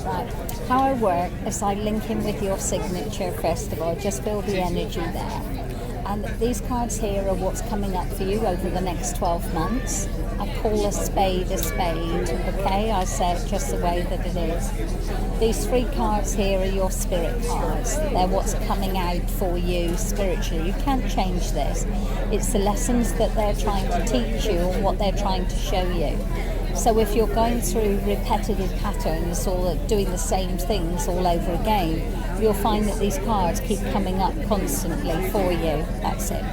Right. How I work is I link in with your signature first of all, just feel the energy there. And these cards here are what's coming up for you over the next 12 months. I call a spade, okay? I say it just the way that it is. These 3 cards here are your spirit cards. They're what's coming out for you spiritually. You can't change this. It's the lessons that they're trying to teach you and what they're trying to show you. So if you're going through repetitive patterns or doing the same things all over again, you'll find that these cards keep coming up constantly for you. That's it.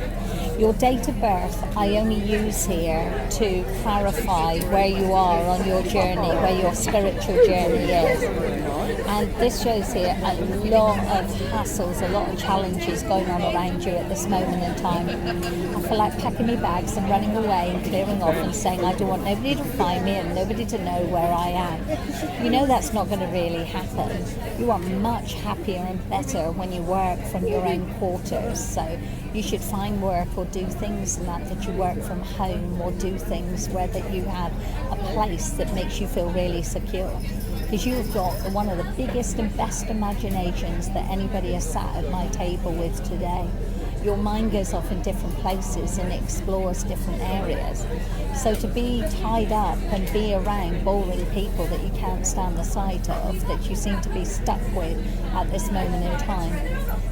Your date of birth I only use here to clarify where you are on your journey, where your spiritual journey is. And this shows here a lot of hassles, a lot of challenges going on around you at this moment in time. I feel like packing my bags and running away and clearing off and saying I don't want nobody to find me and nobody to know where I am. You know that's not going to really happen. You are much happier and better when you work from your own quarters. So you should find work or do things that you work from home, or do things where that you have a place that makes you feel really secure. Because you've got one of the biggest and best imaginations that anybody has sat at my table with today. Your mind goes off in different places and explores different areas. So to be tied up and be around boring people that you can't stand the sight of, that you seem to be stuck with at this moment in time,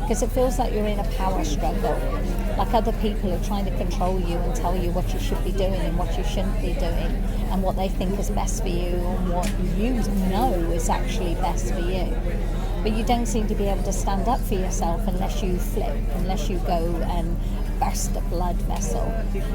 because it feels like you're in a power struggle. Like other people are trying to control you and tell you what you should be doing and what you shouldn't be doing, and what they think is best for you and what you know is actually best for you. But you don't seem to be able to stand up for yourself unless you flip, unless you go and burst a blood vessel.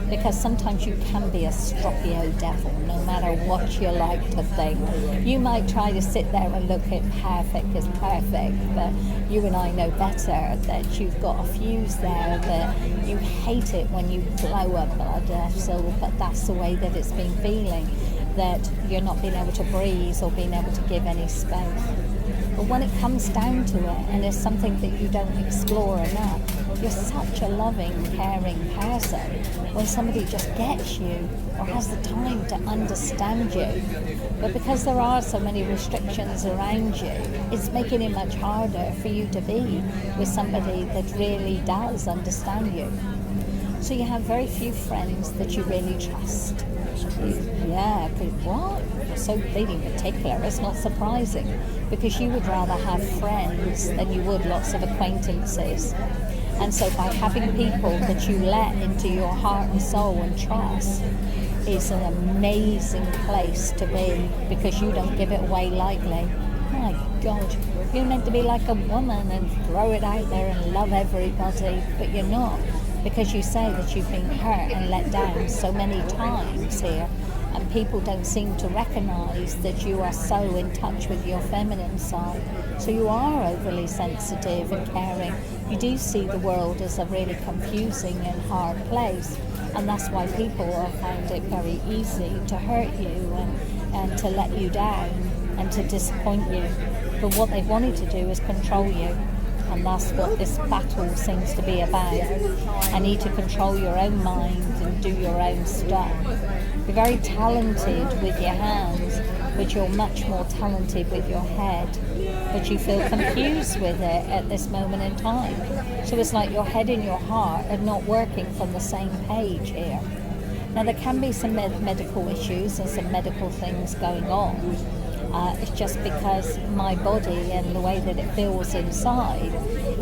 Because sometimes you can be a stroppy old devil, no matter what you like to think. You might try to sit there and look at perfect as perfect, but you and I know better that you've got a fuse there, that you hate it when you blow a blood vessel, but that's the way that it's been feeling, that you're not being able to breathe or being able to give any space. But when it comes down to it, and it's something that you don't explore enough, you're such a loving, caring person when somebody just gets you or has the time to understand you. But because there are so many restrictions around you, it's making it much harder for you to be with somebody that really does understand you. So you have very few friends that you really trust. Yeah, but what? You're so bleeding particular. It's not surprising, because you would rather have friends than you would lots of acquaintances. And so by having people that you let into your heart and soul and trust is an amazing place to be, because you don't give it away lightly. My God, you're meant to be like a woman and throw it out there and love everybody, but you're not. Because you say that you've been hurt and let down so many times here, and people don't seem to recognize that you are so in touch with your feminine side. So you are overly sensitive and caring. You do see the world as a really confusing and hard place, and that's why people have found it very easy to hurt you and to let you down and to disappoint you. But what they wanted to do is control you. And that's what this battle seems to be about. I need to control your own mind and do your own stuff. You're very talented with your hands, but you're much more talented with your head. But you feel confused with it at this moment in time. So it's like your head and your heart are not working from the same page here. Now there can be some medical issues and some medical things going on. It's just because my body and the way that it feels inside,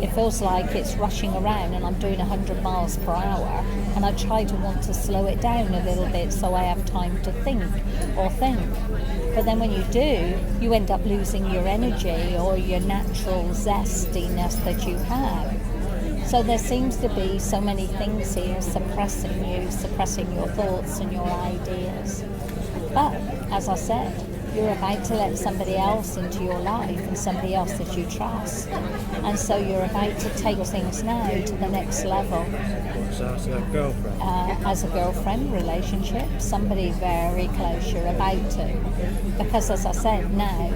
it feels like it's rushing around and I'm doing 100 miles per hour, and I try to want to slow it down a little bit so I have time to think. But then when you do, you end up losing your energy or your natural zestiness that you have. So there seems to be so many things here suppressing you, suppressing your thoughts and your ideas. But as I said, you're about to let somebody else into your life, and somebody else that you trust. And so you're about to take things now to the next level. So as a girlfriend? As a girlfriend relationship, somebody very close, you're about to. Because as I said, now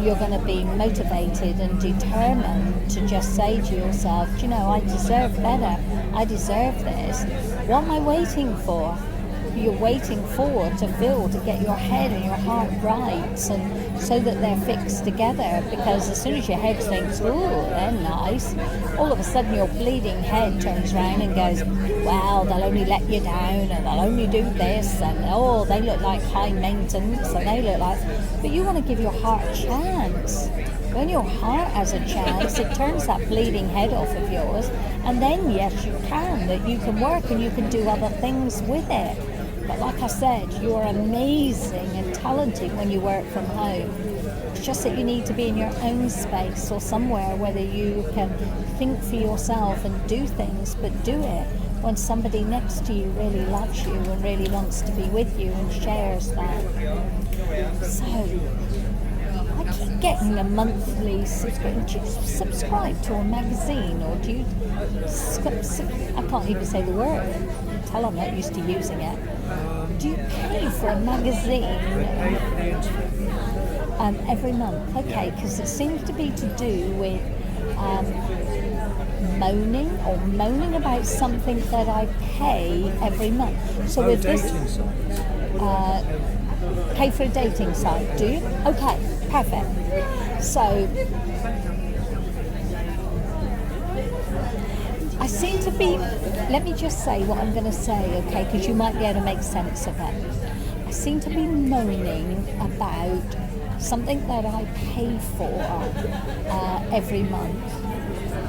you're going to be motivated and determined to just say to yourself, you know, I deserve better. I deserve this. What am I waiting for? you're waiting for to fill to get your head and your heart right, and so that they're fixed together. Because as soon as your head thinks, "Ooh, they're nice," all of a sudden your bleeding head turns around and goes, "Well, they'll only let you down, and they'll only do this, and oh, they look like high maintenance, and they look like..." But you want to give your heart a chance. When your heart has a chance, it turns that bleeding head off of yours, and then yes, you can work and you can do other things with it. But like I said, you're amazing and talented when you work from home. It's just that you need to be in your own space or somewhere where you can think for yourself and do things, but do it when somebody next to you really loves you and really wants to be with you and shares that. So, I keep getting a monthly subscription. Do you subscribe to a magazine, or do you... I can't even say the word. Tell I'm not used to using it. Do you pay for a magazine? Every month. Okay, because it seems to be to do with moaning about something that I pay every month. So with this... pay for a dating site, do you? Okay, perfect. So, I seem to be, let me just say what I'm going to say, okay, because you might be able to make sense of it. I seem to be moaning about something that I pay for every month.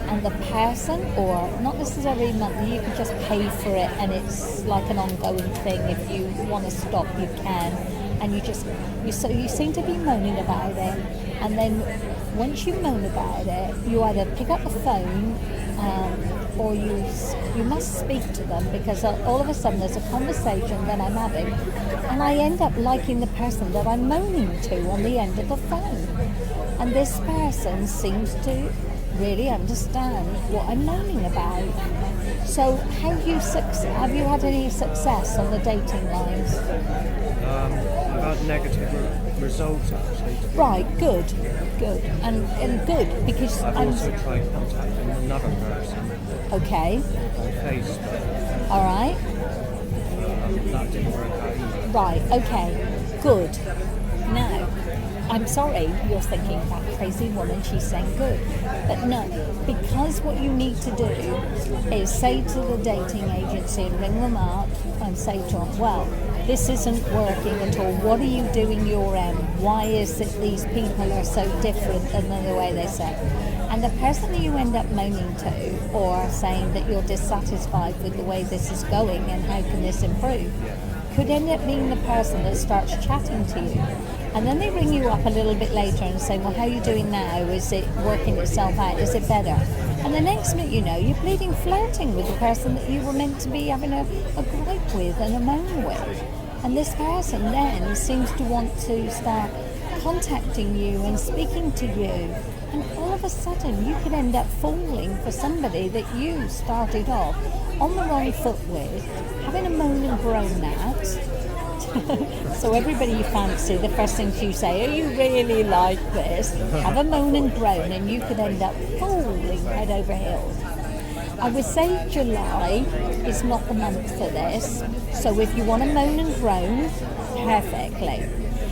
And the person, or not necessarily every month, you can just pay for it and it's like an ongoing thing. If you want to stop, you can. And you seem to be moaning about it, and then once you moan about it, you either pick up the phone or you must speak to them, because all of a sudden there's a conversation that I'm having, and I end up liking the person that I'm moaning to on the end of the phone, and this person seems to really understand what I'm moaning about. So have you had any success on the dating lines? I've had negative results actually. Right, good, and good, because I've also tried contacting another person. Okay. On Facebook. All right. That didn't work out either. Right, okay, good. Now, I'm sorry you're thinking that crazy woman, she's saying good. But no, because what you need to do is say to the dating agency and ring them up and say to them, well, this isn't working at all. What are you doing your end? Why is it these people are so different than the way they say? And the person that you end up moaning to, or saying that you're dissatisfied with the way this is going and how can this improve, could end up being the person that starts chatting to you. And then they ring you up a little bit later and say, well, how are you doing now? Is it working itself out? Is it better? And the next minute you know, you're bleeding flirting with the person that you were meant to be having a gripe with and a moan with. And this person then seems to want to start contacting you and speaking to you. And all of a sudden you could end up falling for somebody that you started off on the wrong foot with, having a moan and groan at. So everybody you fancy, the first thing you say, are you really like this? Have a moan and groan, and you could end up falling head over heels. I would say July is not the month for this. So if you want to moan and groan, perfectly.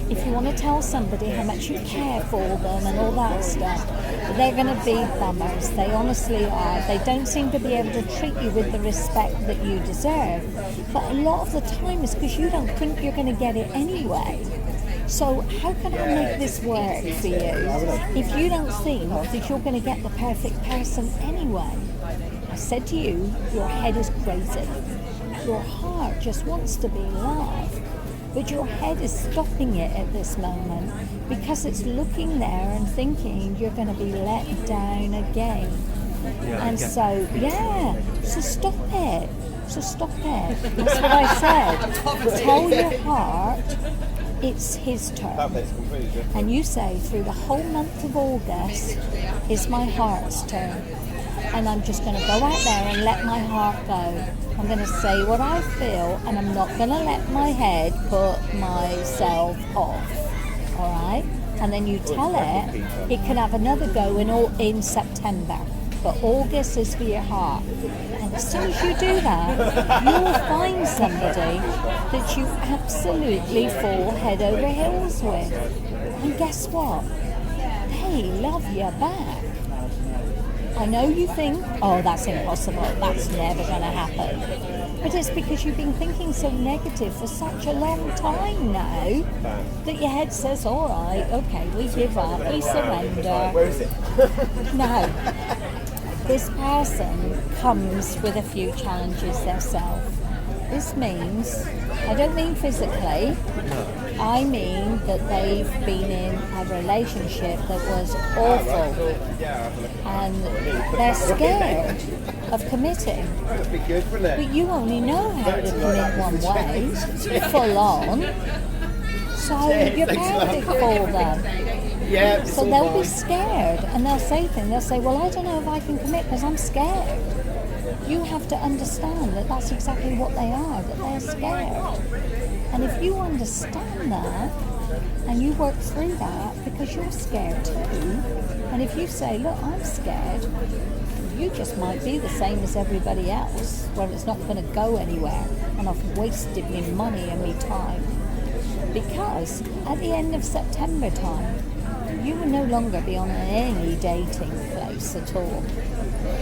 If you want to tell somebody how much you care for them and all that stuff, they're going to be bummers. They honestly are. They don't seem to be able to treat you with the respect that you deserve. But a lot of the time it's because you don't think you're going to get it anyway. So how can I make this work for you if you don't think that you're going to get the perfect person anyway? I said to you, your head is crazy. Your heart just wants to be loved. But your head is stopping it at this moment because it's looking there and thinking you're going to be let down again. And so stop it. So stop it. That's what I said. Tell your heart it's his turn. And you say, through the whole month of August is my heart's turn. And I'm just going to go out there and let my heart go. I'm going to say what I feel, and I'm not going to let my head put myself off. All right? And then you tell it can have another go in September. but August is for your heart. And as soon as you do that, you'll find somebody that you absolutely fall head over heels with. And guess what? They love you back. I know you think, oh, that's impossible, that's never going to happen. But it's because you've been thinking so negative for such a long time now that your head says, all right, okay, we give up, we surrender. Where is it? No. This person comes with a few challenges themselves. This means, I don't mean physically, I mean that they've been in a relationship that was awful and they're scared of committing. But you only know how to commit one way, full on, so you're perfect for them. So they'll be scared and they'll say things, they'll say, well, I don't know if I can commit because I'm scared. You have to understand that that's exactly what they are, that they're scared. And if you understand that, and you work through that, because you're scared too, and if you say, look, I'm scared, you just might be the same as everybody else, where it's not going to go anywhere, and I've wasted my money and my time. Because at the end of September time, you will no longer be on any dating place at all.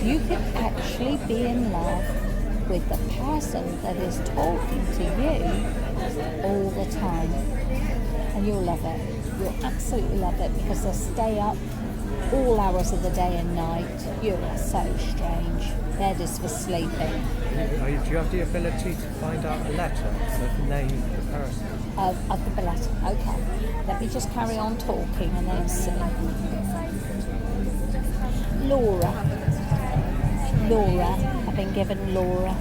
You could actually be in love with the person that is talking to you all the time. And you'll love it. You'll absolutely love it because they'll stay up all hours of the day and night. You are so strange. They're just for sleeping. Do you have the ability to find out a letter of the name of the person? Of the letter. Okay. Let me just carry on talking and then see. Laura. I've been given Laura.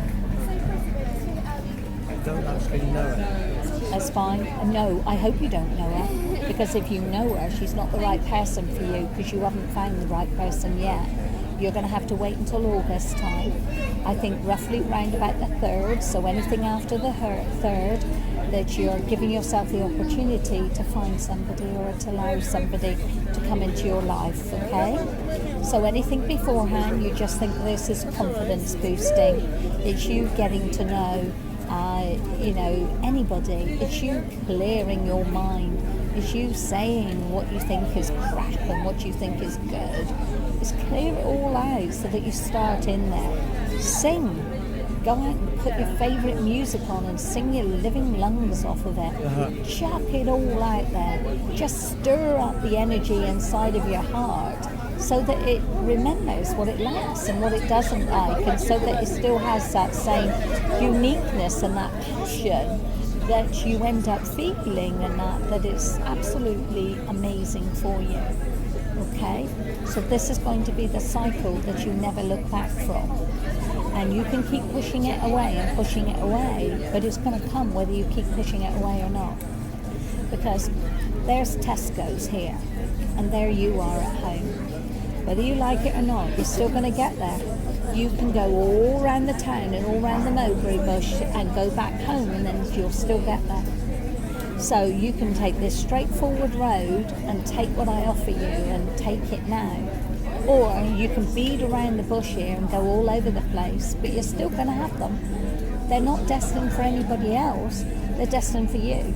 I don't actually know her. That's fine. No, I hope you don't know her, because if you know her, she's not the right person for you, because you haven't found the right person yet. You're going to have to wait until August time. I think roughly round about the 3rd, so anything after the 3rd, that you're giving yourself the opportunity to find somebody or to allow somebody to come into your life, okay? So anything beforehand, you just think this is confidence boosting. It's you getting to know, anybody. It's you clearing your mind. It's you saying what you think is crap and what you think is good. It's clear it all out so that you start in there. Sing. Go out and put your favourite music on and sing your living lungs off of it. Chuck it all out there. Just stir up the energy inside of your heart so that it remembers what it likes and what it doesn't like, and so that it still has that same uniqueness and that passion that you end up feeling, and that it's absolutely amazing for you. Okay? So this is going to be the cycle that you never look back from. And you can keep pushing it away and pushing it away, but it's going to come whether you keep pushing it away or not. Because there's Tesco's here, and there you are at home. Whether you like it or not, you're still going to get there. You can go all around the town and all around the mulberry bush and go back home, and then you'll still get there. So you can take this straightforward road and take what I offer you and take it now. Or you can bead around the bush here and go all over the place, but you're still going to have them. They're not destined for anybody else, they're destined for you.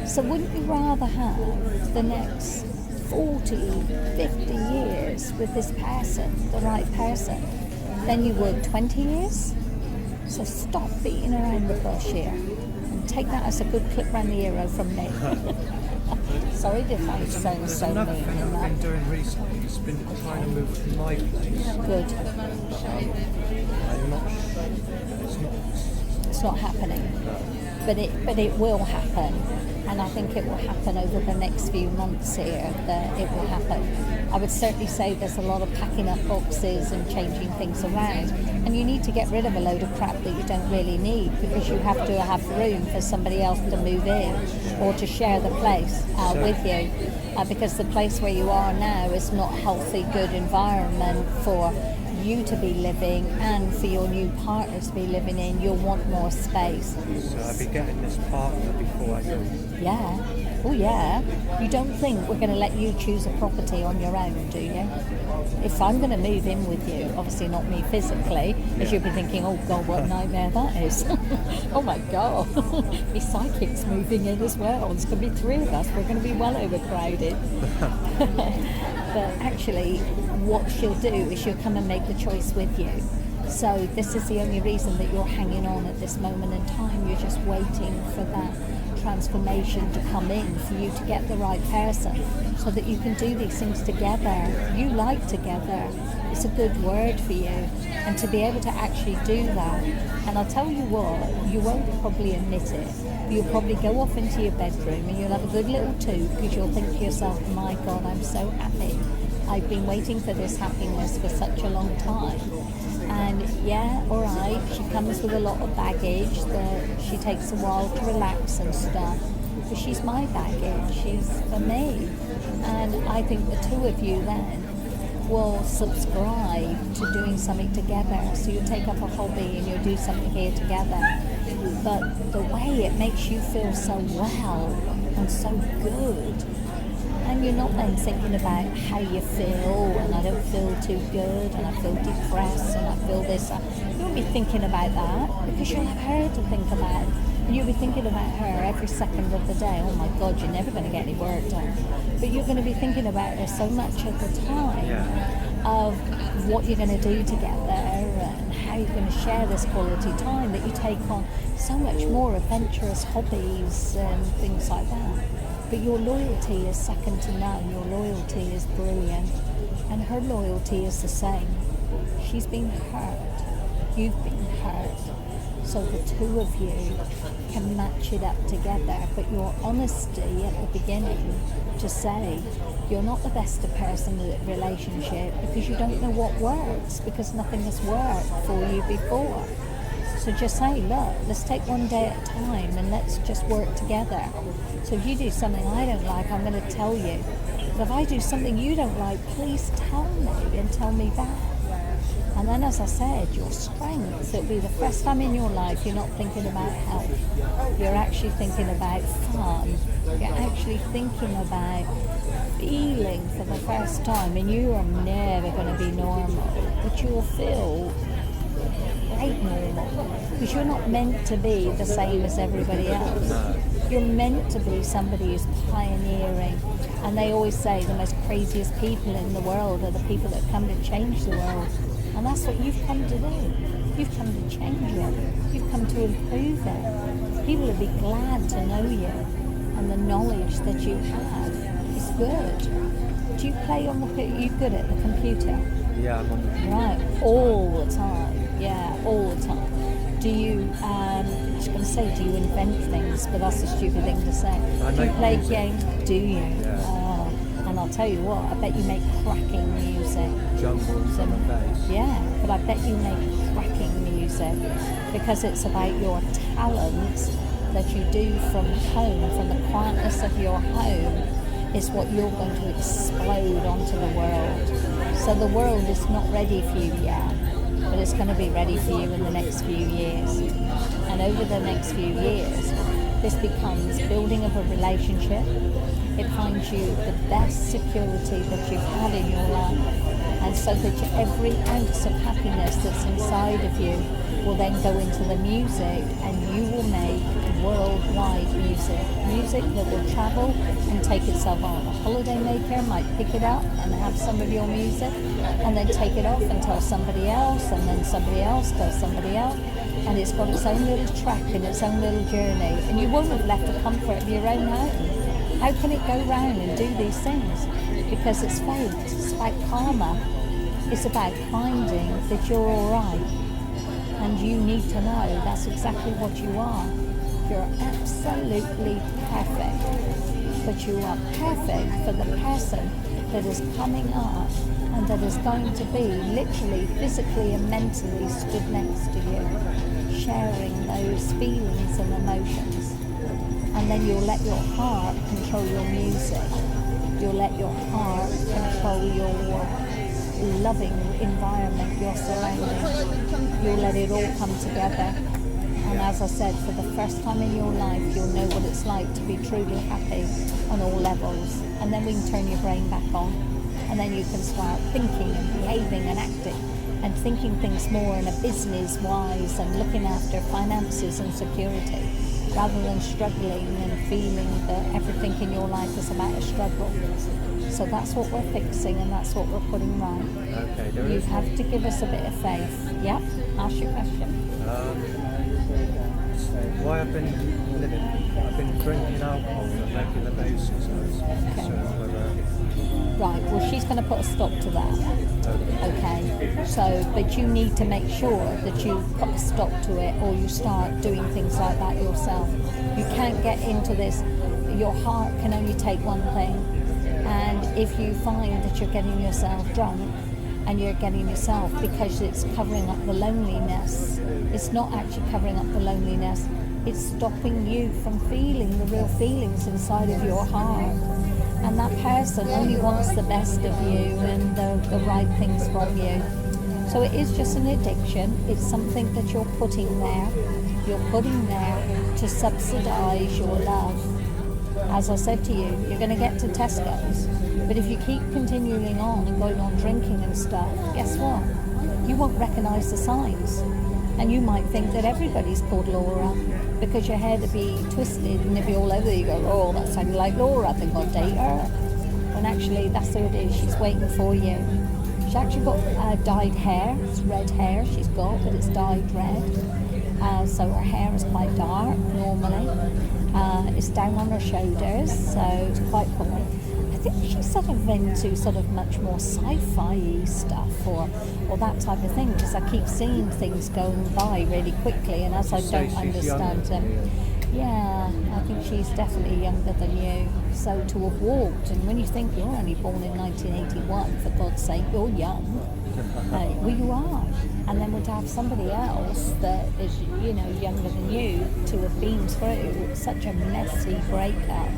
So wouldn't you rather have the next 40, 50 years with this person, the right person, than you would 20 years? So stop beating around the bush here and take that as a good clip round the ear from me. Sorry if I sound so mean Another thing in I've been that. doing recently has been trying to move to my place. Good. I'm not. It's not happening. But it will happen. And I think it will happen over the next few months here, that it will happen. I would certainly say there's a lot of packing up boxes and changing things around. And you need to get rid of a load of crap that you don't really need, because you have to have room for somebody else to move in or to share the place with you. Because the place where you are now is not a healthy, good environment for you to be living and for your new partner to be living in, you'll want more space. So I'll be getting this partner before I move. Yeah. Oh yeah. You don't think we're going to let you choose a property on your own, do you? If I'm going to move in with you, obviously not me physically, because you'll be thinking, oh God, what nightmare that is. Oh my God. My psychic's moving in as well. There's going to be 3 of us. We're going to be well overcrowded. But actually, what she'll do is she'll come and make the choice with you. So this is the only reason that you're hanging on at this moment in time. You're just waiting for that transformation to come in for you to get the right person so that you can do these things together. You like together. It's a good word for you. And to be able to actually do that. And I'll tell you what, you won't probably admit it. You'll probably go off into your bedroom and you'll have a good little toot because you'll think to yourself, my God, I'm so happy. I've been waiting for this happiness for such a long time. And yeah, all right, she comes with a lot of baggage that she takes a while to relax and stuff. But she's my baggage, she's for me. And I think the 2 of you then will subscribe to doing something together. So you'll take up a hobby and you'll do something here together. But the way it makes you feel so well and so good, and you're not then thinking about how you feel, and I don't feel too good, and I feel depressed, and I feel this. You won't be thinking about that because you'll have her to think about. And you'll be thinking about her every second of the day. Oh my God, you're never going to get any work done. But you're going to be thinking about her so much at the time of what you're going to do together and how you're going to share this quality time, that you take on so much more adventurous hobbies and things like that. But your loyalty is second to none. Your loyalty is brilliant. And her loyalty is the same. She's been hurt. You've been hurt. So the 2 of you can match it up together. But your honesty at the beginning to say you're not the best person in a relationship because you don't know what works, because nothing has worked for you before. So just say, look, let's take one day at a time and let's just work together. So if you do something I don't like, I'm going to tell you. But if I do something you don't like, please tell me and tell me back. And then, as I said, your strengths, it'll be the first time in your life you're not thinking about health. You're actually thinking about fun. You're actually thinking about feeling for the first time. And you are never going to be normal, but you'll feel great normal. Because you're not meant to be the same as everybody else. You're meant to be somebody who's pioneering. And they always say the most craziest people in the world are the people that come to change the world. And that's what you've come to do. You've come to change it. You've come to improve it. People will be glad to know you. And the knowledge that you have is good. Do you play on the computer? Are you good at the computer? Yeah, I'm on the computer. Right, all the time. Yeah, all the time. Do you, I was going to say, do you invent things? But that's a stupid thing to say. Do you play games? Do you? Yeah. And I'll tell you what, I bet you make cracking music. Jungles on the bass. Yeah, but I bet you make cracking music because it's about your talent that you do from home, from the quietness of your home, is what you're going to explode onto the world. So the world is not ready for you yet, but it's going to be ready for you in the next few years. And over the next few years, this becomes building of a relationship. It finds you the best security that you've had in your life. And so that every ounce of happiness that's inside of you will then go into the music, and you will make worldwide music. Music that will travel and take itself on. A holidaymaker might pick it up and have some of your music and then take it off and tell somebody else, and then somebody else tells somebody else. And it's got its own little track and its own little journey. And you won't have left the comfort of your own home. How can it go round and do these things? Because it's fate, it's about karma. It's about finding that you're all right. And you need to know that's exactly what you are. You're absolutely perfect. But you are perfect for the person that is coming up and that is going to be literally, physically and mentally stood next to you, sharing those feelings and emotions. And then you'll let your heart control your music. You'll let your heart control your loving environment you're surrounded, you'll let it all come together. And as I said, for the first time in your life, you'll know what it's like to be truly happy on all levels. And then we can turn your brain back on. And then you can start thinking and behaving and acting and thinking things more in a business-wise and looking after finances and security, rather than struggling and feeling that everything in your life is about a struggle. So that's what we're fixing, and that's what we're putting right. Okay, You have to give us a bit of faith. Yep, ask your question. Why I've been drinking alcohol on a regular basis. Right, well, she's going to put a stop to that. Okay, so, but you need to make sure that you put a stop to it, or you start doing things like that yourself. You can't get into this. Your heart can only take one thing. And if you find that you're getting yourself drunk, and you're getting yourself, because it's covering up the loneliness, it's not actually covering up the loneliness, it's stopping you from feeling the real feelings inside of your heart. And that person only wants the best of you and the right things from you. So it is just an addiction. It's something that you're putting there. You're putting there to subsidize your love. As I said to you, you're going to get to Tesco's. But if you keep continuing on and going on drinking and stuff, guess what? You won't recognise the signs. And you might think that everybody's called Laura, because your hair to be twisted and if you're all over there, you go, oh, that sounded like Laura, I think I'll date her. When actually that's who it is, she's waiting for you. She's actually got dyed hair, it's red hair she's got, but it's dyed red. So her hair is quite dark normally. It's down on her shoulders, so it's quite cool. I think she's sort of into sort of much more sci-fi stuff or that type of thing, because I keep seeing things going by really quickly, and as I don't understand them, yeah, I think she's definitely younger than you. So to have walked, and when you think you're only born in 1981, for God's sake, you're young. Well, you are. And then to have somebody else that is, you know, younger than you, to have been through such a messy breakup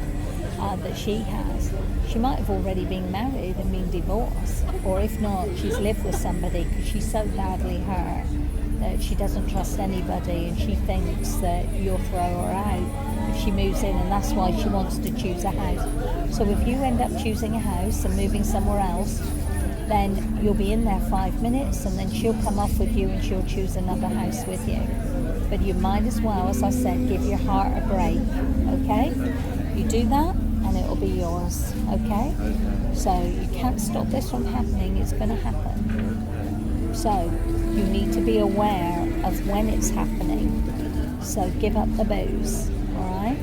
that she has. She might have already been married and been divorced, or if not, she's lived with somebody because she's so badly hurt that she doesn't trust anybody, and she thinks that you'll throw her out if she moves in, and that's why she wants to choose a house. So if you end up choosing a house and moving somewhere else, then you'll be in there 5 minutes, and then she'll come off with you and she'll choose another house with you. But you might as well, as I said, give your heart a break, okay? You do that and it'll be yours, okay? So you can't stop this from happening, it's going to happen. So you need to be aware of when it's happening. So give up the booze, alright?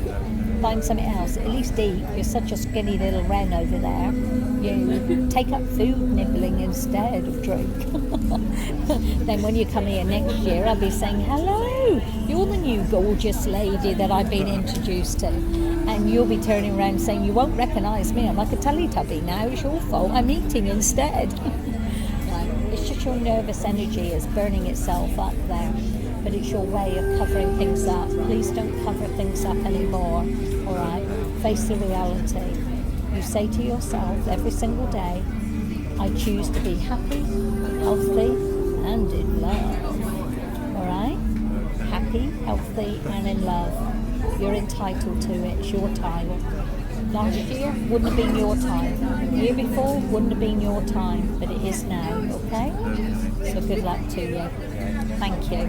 Find something else, at least eat. You're such a skinny little wren over there. You take up food nibbling instead of drink. Then when you come here next year, I'll be saying, hello, you're the new gorgeous lady that I've been introduced to. And you'll be turning around saying, you won't recognise me, I'm like a Teletubby now, it's your fault, I'm eating instead. It's just your nervous energy is burning itself up there. But it's your way of covering things up. Please don't cover things up anymore, all right? Face the reality. You say to yourself every single day, I choose to be happy, healthy, and in love, all right? Happy, healthy, and in love. You're entitled to it. It's your time. Last year wouldn't have been your time. The year before wouldn't have been your time, but it is now, okay? So good luck to you. Thank you.